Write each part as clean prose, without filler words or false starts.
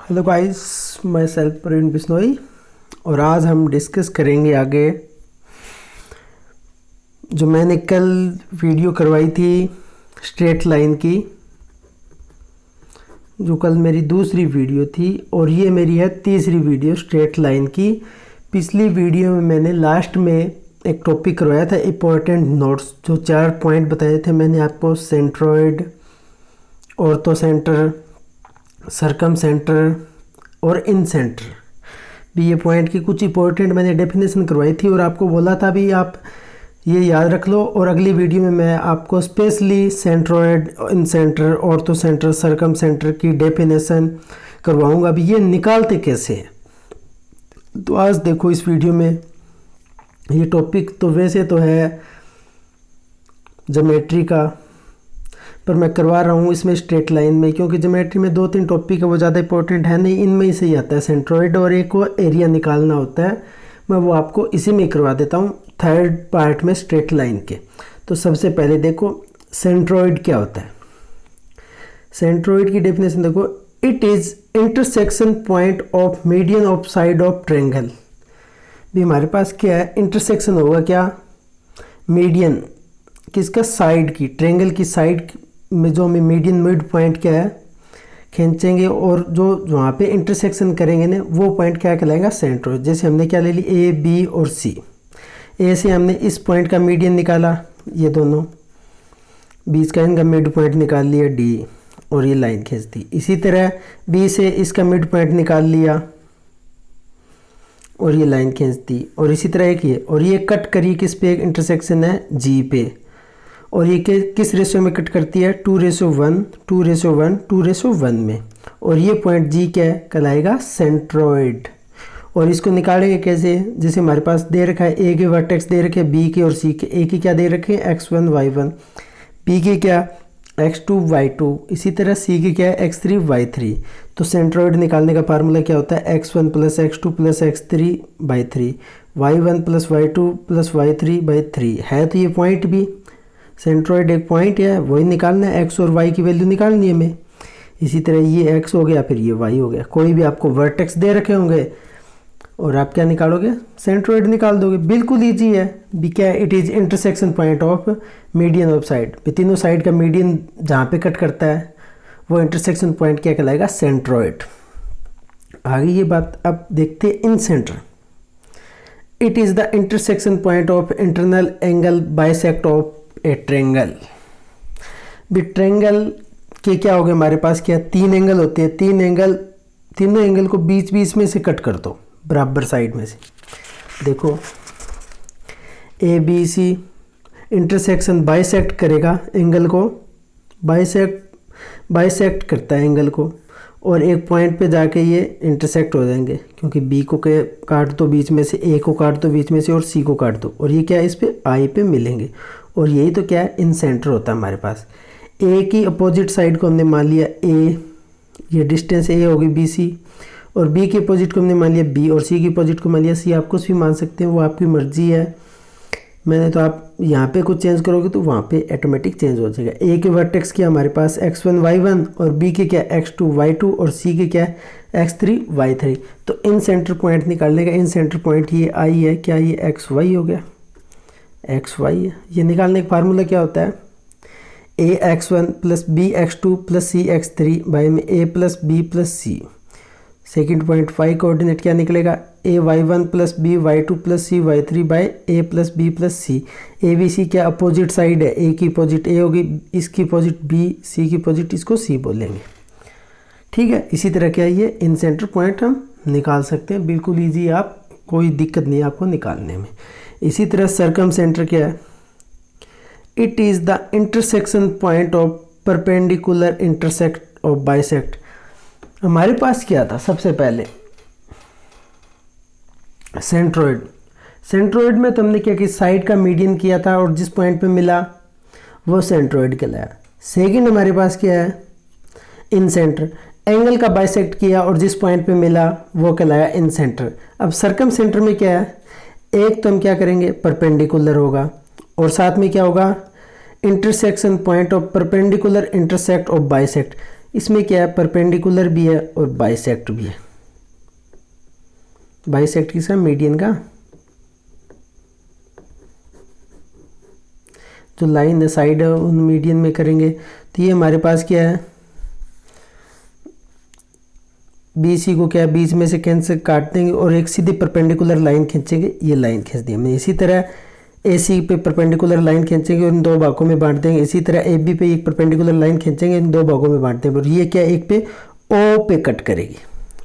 Hello guys, मैं self Praveen Bishnoi और आज हम डिस्कस करेंगे आगे जो मैंने कल वीडियो करवाई थी स्ट्रेट लाइन की, जो कल मेरी दूसरी वीडियो थी और ये मेरी है तीसरी वीडियो स्ट्रेट लाइन की। पिछली वीडियो में मैंने लास्ट में एक टॉपिक करवाया था इम्पोर्टेंट नोट्स, जो 4 पॉइंट बताए थे मैंने आपको। सेंट्रोइड, ऑर्थो सेंटर, सरकम सेंटर और इन सेंटर भी, ये पॉइंट की कुछ इंपॉर्टेंट मैंने डेफिनेशन करवाई थी और आपको बोला था भी आप ये याद रख लो। और अगली वीडियो में मैं आपको specially centroid, incentre, ortho centre, सरकम centre की डेफिनेशन करवाऊंगा। अभी ये निकालते कैसे हैं, तो आज देखो इस वीडियो में। ये टॉपिक तो वैसे तो है ज्योमेट्री का, पर मैं करवा रहा हूँ इसमें स्ट्रेट लाइन में, क्योंकि ज्योमेट्री में 2-3 टॉपिक है वो ज़्यादा इंपॉर्टेंट है नहीं, इनमें ही सही आता है सेंट्रोइड और एक वो एरिया निकालना होता है। मैं वो आपको इसी में करवा देता हूँ थर्ड पार्ट में स्ट्रेट लाइन के। तो सबसे पहले देखो सेंट्रोइड क्या होता है। सेंट्रोइड की डेफिनेशन देखो, it is intersection point of median of side of triangle. भी हमारे पास क्या है, इंटरसेक्शन होगा क्या, मीडियन किसका, साइड की, ट्रेंगल की साइड में जो हमें मीडियन मिड पॉइंट क्या है खींचेंगे और जो वहाँ पे इंटरसेक्शन करेंगे ना, वो पॉइंट क्या कहलाएगा, सेंट्रोइड। जैसे हमने क्या ले ली, ए बी और सी। ए से हमने इस पॉइंट का मीडियन निकाला, ये दोनों बीच का इनका मिड पॉइंट निकाल लिया डी, और ये लाइन खींच दी। इसी तरह बी से इसका मिड पॉइंट निकाल लिया और ये लाइन खींच दी। और इसी तरह एक ये, और ये कट करिए किस पे, एक इंटरसेक्शन है जी पे, और ये किस रेशियो में कट करती है, 2:1, 2:1, 2:1 में। और ये पॉइंट जी क्या है, कहलाएगा सेंट्रोइड। और इसको निकालेंगे कैसे, जैसे हमारे पास दे रखा है ए के वर्टेक्स दे रखे हैं बी के और सी के। ए के क्या दे रखे हैं, x1 y1, बी के क्या x2 y2, इसी तरह सी के क्या है x3 y3। तो सेंट्रोइड निकालने का फार्मूला क्या होता है, x1 + x2 + x3/3, y1 + y2 + y3/3 है। तो ये पॉइंट भी सेंट्रोइड एक पॉइंट है, वही निकालना है, x और y की वैल्यू निकालनी है हमें। इसी तरह ये x हो गया, फिर ये y हो गया। कोई भी आपको वर्टेक्स दे रखे होंगे और आप क्या निकालोगे, सेंट्रोइड निकाल दोगे। बिल्कुल ईजी है भी। क्या, it is intersection point of median of side. तीनों साइड का मीडियन जहाँ पे कट करता है वो इंटरसेक्शन पॉइंट क्या कहलाएगा, सेंट्रोइड। आगे ये बात अब देखते हैं incentre. It is the intersection point of internal angle bisect of a triangle. भी ट्रेंगल के क्या हो गए हमारे पास, क्या 3 एंगल होते हैं। तीनों एंगल को बीच बीच में से कट कर दो, बराबर साइड में से। देखो A B C intersection bisect करेगा एंगल को, बाइसेक्ट करता है एंगल को, और एक पॉइंट पे जाके ये इंटरसेक्ट हो जाएंगे, क्योंकि बी को काट दो बीच में से, ए को काट दो बीच में से और सी को काट दो, और ये क्या है, इस पे आई पे मिलेंगे। और यही तो क्या है, इन सेंटर होता है हमारे पास। ए की अपोजिट साइड को हमने मान लिया ए, ये डिस्टेंस ए होगी बी सी, और बी की अपोजिट को हमने मान लिया बी, और सी की अपोजिट को मान लिया सी। आप कुछ भी मान सकते हैं, वो आपकी मर्जी है। मैंने तो आप यहाँ पे कुछ चेंज करोगे तो वहाँ पे ऑटोमेटिक चेंज हो जाएगा। ए के वर्टेक्स क्या हमारे पास x1 y1, और बी के क्या x2 y2, और सी के क्या x3 y3। तो इन सेंटर पॉइंट निकालने का, इन सेंटर पॉइंट ये आई है, क्या ये xy हो गया, xy है। ये निकालने का फार्मूला क्या होता है, ax1 + bx2 + cx3 बाई में a + b + c। Second point फाई कोऑर्डिनेट क्या निकलेगा, ay1 + by2 + cy3 by a + b + c। A B C क्या अपोजिट साइड है, ए की अपोजिट ए होगी, इसकी अपोजिट बी, सी की अपोजिट इसको सी बोलेंगे। ठीक है, इसी तरह क्या ये इन सेंटर पॉइंट हम निकाल सकते हैं, बिल्कुल ईजी, आप कोई दिक्कत नहीं आपको निकालने में। इसी तरह सरकम सेंटर क्या है, it is the intersection point of perpendicular intersect of bisect. हमारे पास क्या था सबसे पहले, सेंट्रोइड में तो हमने क्या कि साइड का मीडियन किया था और जिस पॉइंट पे मिला वो सेंट्रोइड कहलाया। सेकंड हमारे पास क्या है, इन सेंटर, एंगल का बाइसेक्ट किया और जिस पॉइंट पे मिला वो कहलाया इन सेंटर। अब सरकम सेंटर में क्या है, एक तो हम क्या करेंगे, परपेंडिकुलर होगा, और साथ में क्या होगा, intersection point of perpendicular intersect of bisect. इसमें क्या है, परपेंडिकुलर भी है और बाइसेक्ट भी है। बाइसेक्ट किसका, मीडियन का, जो लाइन है साइड है उन मीडियन में करेंगे। तो ये हमारे पास क्या है, बी सी को क्या बीच में से कैंसिल काट देंगे और एक सीधी परपेंडिकुलर लाइन खींचेंगे, ये लाइन खींच दी हमने। इसी तरह ए सी पे परपेंडिकुलर लाइन खींचेंगे और इन दो भागों में बांट देंगे। इसी तरह ए बी पे एक परपेंडिकुलर लाइन खींचेंगे, इन दो भागों में बांट देंगे। और ये क्या एक पे ओ पे कट करेगी,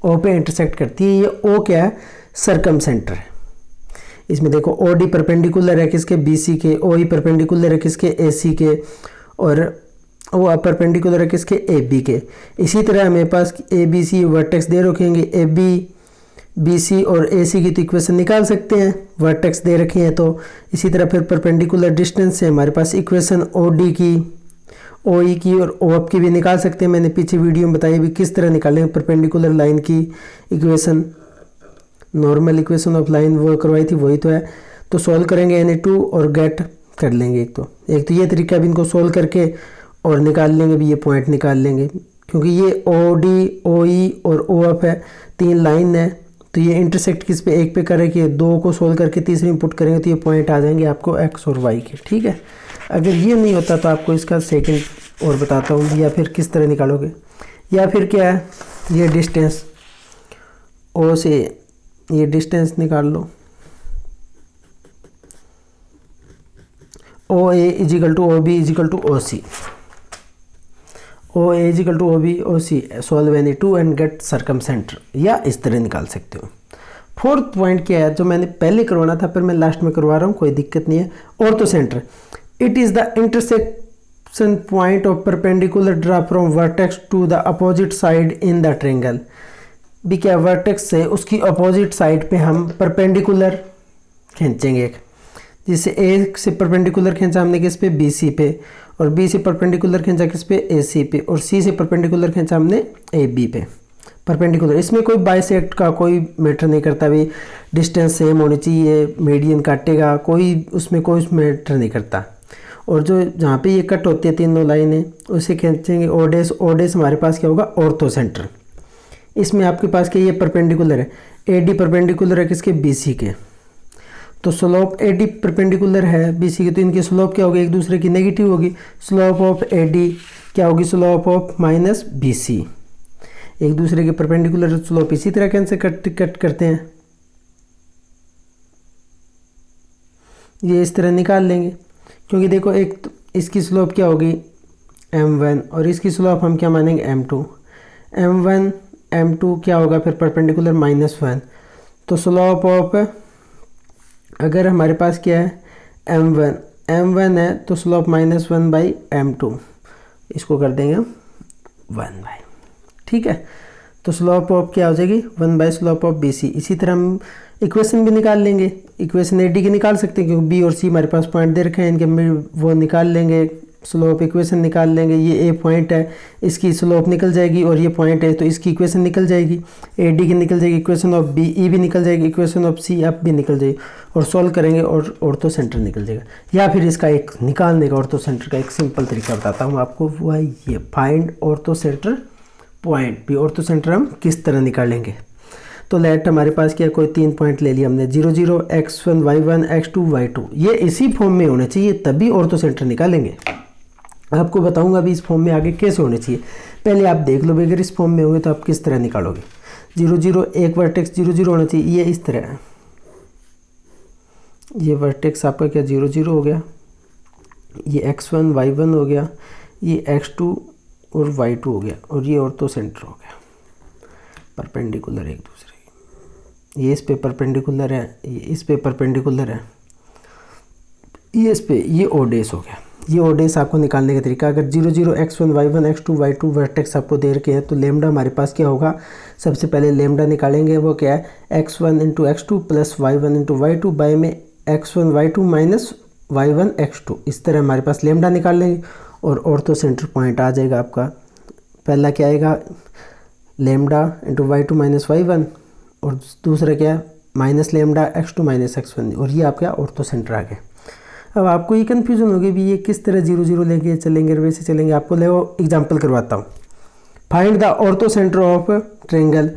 ओ पे इंटरसेक्ट करती है। ये ओ क्या है, सरकम सेंटर है। इसमें देखो ओ डी परपेंडिकुलर है किसके, बी सी के, ओ ई परपेंडिकुलर है किसके, ए सी के, और वो परपेंडिकुलर है किसके, ए बी के। इसी तरह हमारे पास ए बी सी वर्टेक्स दे रखेंगे, ए बी बी सी और ए सी की तो इक्वेशन निकाल सकते हैं, वर्टेक्स दे रखे हैं। तो इसी तरह फिर परपेंडिकुलर डिस्टेंस से हमारे पास इक्वेशन ओ डी की, ओ ई की और ओ अप की भी निकाल सकते हैं। मैंने पीछे वीडियो में बताई भी किस तरह निकालेंगे परपेंडिकुलर लाइन की equation, normal equation of line वो करवाई थी, वही तो है। तो सॉल्व करेंगे Na2 और गेट कर लेंगे। एक तो ये तरीका भी इनको सॉल्व करके और निकाल लेंगे भी, ये पॉइंट निकाल लेंगे, क्योंकि ये ओ डी, ओ ई और ओ अप है, तीन लाइन है। तो ये इंटरसेक्ट किस पे, एक पे करेंगे, दो को सोल्व करके तीसरी में पुट करेंगे तो ये पॉइंट आ जाएंगे आपको एक्स और वाई के। ठीक है, अगर ये नहीं होता तो आपको इसका सेकंड और बताता हूँ, या फिर किस तरह निकालोगे। या फिर क्या है, ये डिस्टेंस ओ से ये डिस्टेंस निकाल लो, O A equal to O B equal to O C, O A equal to O B O C, solve Na2 and get circumcentre, या इस तरह निकाल सकते हो। फोर्थ पॉइंट क्या है, जो मैंने पहले करवाना था पर मैं लास्ट में करवा रहा हूँ, कोई दिक्कत नहीं है। Orthocentre, it is the intersection point of perpendicular draw from vertex to the opposite side in the triangle. भी क्या, वर्टेक्स से उसकी अपोजिट साइड पे हम परपेंडिकुलर खींचेंगे एक, जिससे ए से परपेंडिकुलर खींचा हमने किस पे, बी सी पे, और बी से परपेंडिकुलर खींचा किस पे, ए सी पे, और सी से परपेंडिकुलर खींचा हमने ए बी पे परपेंडिकुलर। इसमें कोई बाइसेक्ट का कोई मैटर नहीं करता, भी डिस्टेंस सेम होनी चाहिए, मीडियन काटेगा, कोई उसमें कोई मैटर नहीं करता। और जो जहाँ पे ये कट होती है तीनों लाइनें, उसे खींचेंगे ओडेस। ओडेस हमारे पास क्या होगा, ऑर्थो सेंटर। इसमें आपके पास क्या, ये परपेंडिकुलर है, ए डी परपेंडिकुलर है किसके, बी सी के। तो स्लोप ए डी परपेंडिकुलर है बी सी की, तो इनकी स्लोप क्या होगी, एक दूसरे की नेगेटिव होगी। स्लोप ऑफ ए डी क्या होगी, slope of minus B C. एक दूसरे के परपेंडिकुलर स्लोप इसी तरह कैसे कट करते हैं, ये इस तरह निकाल लेंगे। क्योंकि देखो एक तो इसकी स्लोप क्या होगी m1 और इसकी स्लोप हम क्या मानेंगे m2। m1 m2 क्या होगा फिर परपेंडिकुलर -1। तो स्लोप ऑफ, अगर हमारे पास क्या है m1 है तो स्लोप -1/m2, इसको कर देंगे 1/। ठीक है, तो स्लोप ऑफ क्या हो जाएगी 1/, स्लोप ऑफ बी सी। इसी तरह हम इक्वेशन भी निकाल लेंगे, इक्वेशन ए डी की निकाल सकते हैं, क्योंकि बी और सी हमारे पास पॉइंट दे रखे हैं, इनके वो निकाल लेंगे, स्लोप इक्वेशन निकाल लेंगे। ये ए पॉइंट है, इसकी स्लोप निकल जाएगी, और ये पॉइंट है तो इसकी इक्वेशन निकल जाएगी, ए डी की निकल जाएगी, इक्वेशन ऑफ बी ई भी निकल जाएगी, इक्वेशन ऑफ सी एफ भी निकल जाएगी, और सॉल्व करेंगे और ऑर्थो सेंटर निकल जाएगा। या फिर इसका एक निकालने का ऑर्थो सेंटर का एक सिंपल तरीका बताता हूँ आपको, वो है ये फाइंड ऑर्थो सेंटर पॉइंट। भी ऑर्थो सेंटर हम किस तरह निकालेंगे, तो लेट हमारे पास क्या, कोई 3 पॉइंट ले लिया हमने, 0 0 x1 y1 x2 y2, ये इसी फॉर्म में होने चाहिए, तभी ऑर्थो सेंटर निकालेंगे। आपको बताऊंगा अभी इस फॉर्म में आगे कैसे होने चाहिए, पहले आप देख लो अगर इस फॉर्म में होंगे तो आप किस तरह निकालोगे। 0 0 एक वर्टेक्स 0 0 होना चाहिए, ये इस तरह है, ये वर्टेक्स आपका क्या 0 0 हो गया, ये x1 y1 हो गया, ये x2 और y2 हो गया, और ये ऑर्थो सेंटर हो गया, परपेंडिकुलर एक दूसरे के। ये इस पे परपेंडिकुलर है, ये इस पे परपेंडिकुलर है, ये इस पे, ये ओडेस हो गया। ये ओडेस आपको निकालने का तरीका, अगर 0 0 x1 y1 x2 y2 vertex आपको दे रखे हैं तो लेमडा हमारे पास क्या होगा, सबसे पहले लेमडा निकालेंगे, वो क्या है x1 × x2 plus y1 × y2 bye में x1 y2 minus y1 x2। इस तरह हमारे पास लेमडा निकाल लेंगे और ऑर्थो सेंटर पॉइंट आ जाएगा आपका। पहला क्या आएगा, लेमडा × y2 माइनस y1, और दूसरा क्या है minus lambda x2 minus x1, और ये आपका ऑर्थो सेंटर आ गया। अब आपको ये कन्फ्यूज़न होगी भी ये किस तरह 0 0 लेके चलेंगे, वैसे चलेंगे। आपको ले वो एग्जाम्पल करवाता हूँ, find the ortho centre of triangle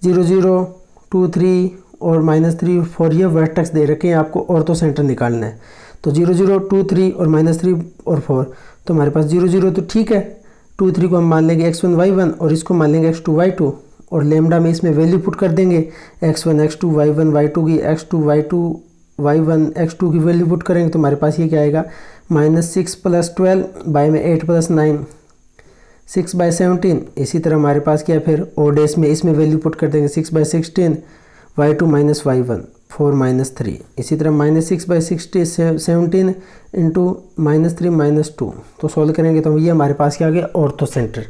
0 0 2 3 और -3 4 ये वर्टेक्स दे रखे हैं, आपको ऑर्थो सेंटर निकालना है। तो 0 0 2 3 और -3 और 4, तो हमारे पास 0 0 तो ठीक है, 2 3 को हम मान लेंगे x1 y1 और इसको मान लेंगे x2 y2 और लेमडा में इसमें वैल्यू पुट कर देंगे x1 x2 y1 y2 की, x2 y2 y1 x2 की वैल्यू पुट करेंगे तो हमारे पास ये क्या आएगा -6 + 12 बाय में 8 + 9 6/17। इसी तरह हमारे पास क्या है फिर ओडेस में इसमें वैल्यू पुट कर देंगे 6/16 y2 - y1 4 - 3। इसी तरह -6/17 इंटू -3 - 2, तो सॉल्व करेंगे तो ये हमारे पास क्या आ गया ऑर्थो सेंटर।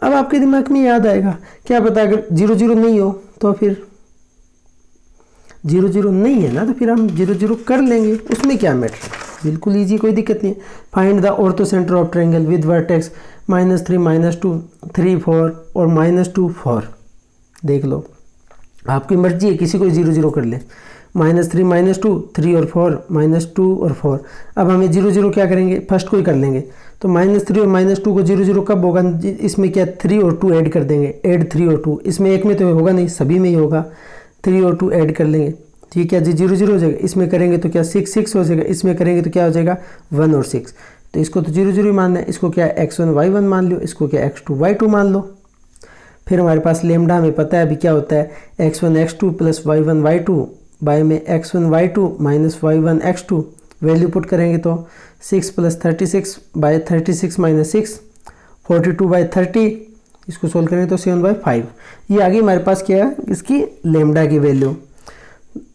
अब आपके दिमाग में याद आएगा क्या पता अगर 0 0 नहीं हो तो फिर 0 0 नहीं है ना, तो फिर हम 0 0 कर लेंगे, उसमें क्या मैटर, बिल्कुल ईजी, कोई दिक्कत नहीं है। Find the ortho centre of triangle with vertex -3 - 2 3 4 और -2 4। देख लो आपकी मर्जी है, किसी को 0 0 कर ले, -3 - 2 3 और 4 -2 और 4। अब हमें 0 0 क्या करेंगे, फर्स्ट को ही कर लेंगे, तो -3 और -2 को 0 0 कब होगा, इसमें क्या 3 और 2 ऐड कर देंगे, ऐड 3 और 2, इसमें एक में तो होगा नहीं, सभी में ही होगा, 3 और 2 ऐड कर लेंगे, ठीक है जी, 0 0 हो जाएगा। इसमें करेंगे तो क्या 6 6 हो जाएगा, इसमें करेंगे तो क्या हो जाएगा 1 और 6, तो इसको तो 0 0 ही मानना है, इसको क्या x1 y1 मान लो, इसको क्या x2 y2 मान लो। फिर हमारे पास लेमडा हमें पता है अभी क्या होता है, x1 x2 + y1 y2 bye में x1 y2 - y1 x2, value put करेंगे तो 6 + 36 बाय 36 - 6 42/30, इसको सोल्व करेंगे तो 7/5। ये आगे हमारे पास क्या है इसकी लेमडा की वैल्यू।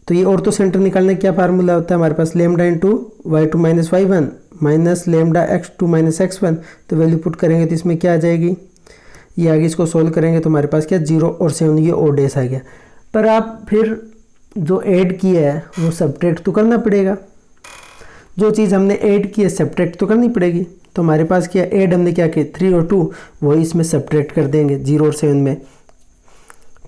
तो ये ऑर्थो सेंटर निकालने का क्या फार्मूला होता है हमारे पास, lambda into y2 - y1 minus lambda x2 - x1, तो वैल्यू पुट करेंगे तो इसमें क्या आ जाएगी, ये आगे इसको सोल्व करेंगे तो हमारे पास क्या 0 और 7, ये ओडेस आ गया। पर आप फिर जो ऐड किया है वो सब्ट्रैक्ट तो करना पड़ेगा, जो चीज़ हमने ऐड की है सब्ट्रैक्ट तो करनी पड़ेगी। तो हमारे पास क्या ऐड हमने क्या किया 3 और 2, वही इसमें सब्ट्रैक्ट कर देंगे 0 और 7 में,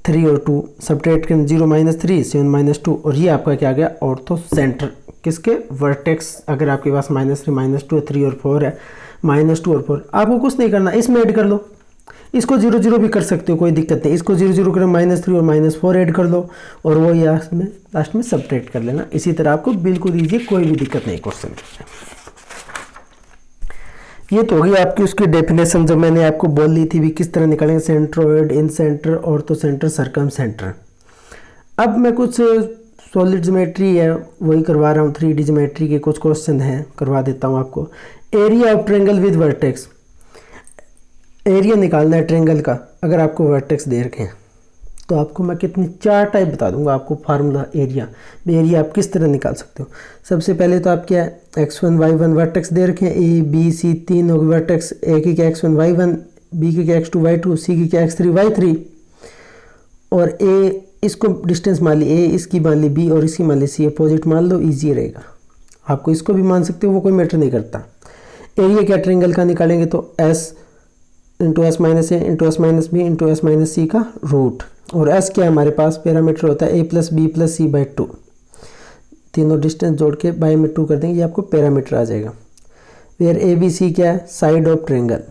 3 और 2 सब्ट्रैक्ट करें 0 - 3 7 - 2, और ये आपका क्या आ गया ऑर्थो सेंटर किसके वर्टेक्स। अगर आपके पास -3 - 2 3 और 4 है, -2 और 4, आपको कुछ नहीं करना, इसमें ऐड कर लो, इसको 0 0 भी कर सकते हो, कोई दिक्कत नहीं, इसको 0 0 करें -3 और -4 ऐड कर लो और वो लास्ट में सब्ट्रैक्ट कर लेना। इसी तरह आपको बिल्कुल ईजी, कोई भी दिक्कत नहीं क्वेश्चन में। ये तो होगी आपकी उसकी डेफिनेशन जो मैंने आपको बोल ली थी भी किस तरह निकालेंगे, centroid, incentre, orthocentre, circumcentre. अब मैं कुछ सॉलिड ज्योमेट्री है वही करवा रहा हूँ, 3D ज्योमेट्री के कुछ क्वेश्चन हैं, करवा देता हूँ आपको। Area of triangle with vertex, area निकालना है ट्रायंगल का, अगर आपको वर्टेक्स दे रखे हैं तो आपको मैं कितनी 4 टाइप बता दूंगा आपको फार्मूला एरिया, एरिया आप किस तरह निकाल सकते हो। सबसे पहले तो आप क्या x1 y1 वर्टेक्स दे रखे हैं, ए बी सी 3 होगी वर्टेक्स, ए की क्या x1 y1, बी की क्या x2 y2, सी की क्या x3 y3, और ए इसको डिस्टेंस मान ली ए, इसकी मान ली बी और इसकी मान ली सी, अपोजिट मान लो, ईजी रहेगा। आपको इसको भी मान सकते हो, वो कोई मैटर नहीं करता। एरिया क्या ट्रायंगल का निकालेंगे तो s into S minus A into S minus B into S minus C का रूट, और s क्या है हमारे पास पैरामीटर होता है a + b + c/2, तीनों डिस्टेंस जोड़ के बाय में 2 कर देंगे, ये आपको पैरामीटर आ जाएगा। फिर ए बी सी क्या है साइड ऑफ ट्रायंगल,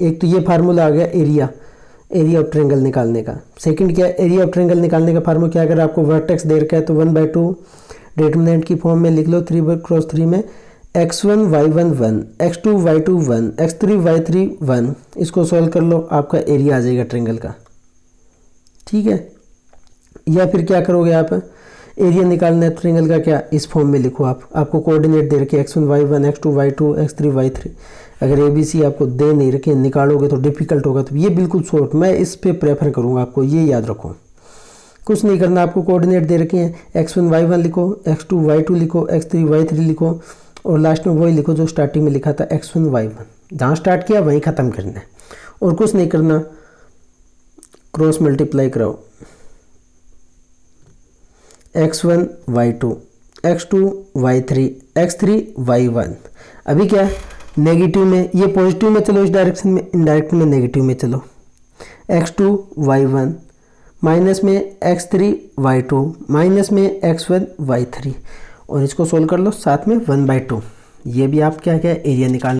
एक तो ये फार्मूला आ गया एरिया, एरिया ऑफ ट्रायंगल निकालने का। सेकंड क्या है एरिया ऑफ ट्रायंगल निकालने का फार्मूला क्या, अगर आपको वर्टेक्स दे रखा है तो 1/2 डिटरमिनेंट की फॉर्म में लिख लो, 3/3 में x1 y1 1, x2 y2 1, x3 y3 1, इसको सॉल्व कर लो, आपका एरिया आ जाएगा ट्रायंगल का, ठीक है। या फिर क्या करोगे आप, एरिया निकालना है ट्रायंगल का, क्या इस फॉर्म में लिखो आप, आपको कोऑर्डिनेट दे रखे x1 y1 x2 y2 x3 y3, अगर ए बी सी आपको दे नहीं रखे, निकालोगे तो डिफिकल्ट होगा, तो ये बिल्कुल शॉर्ट, मैं इस पे प्रेफर करूँगा, आपको ये याद रखो, कुछ नहीं करना, आपको कोऑर्डिनेट दे रखे हैं x1 y1 लिखो, x2 y2 लिखो, x3 y3 लिखो, और लास्ट में वही लिखो जो स्टार्टिंग में लिखा था x1 y1, जहाँ स्टार्ट किया वहीं ख़त्म करना है, और कुछ नहीं करना, क्रॉस मल्टीप्लाई कराओ, x1 y2 x2 y3 x3 y1। अभी क्या नेगेटिव में, ये पॉजिटिव में चलो इस डायरेक्शन में, इनडायरेक्ट में नेगेटिव में चलो, x2 y1 माइनस में x3 y2 माइनस में x1 y3, और इसको सोल्व कर लो, साथ में 1/2। ये भी आप क्या क्या एरिया निकाल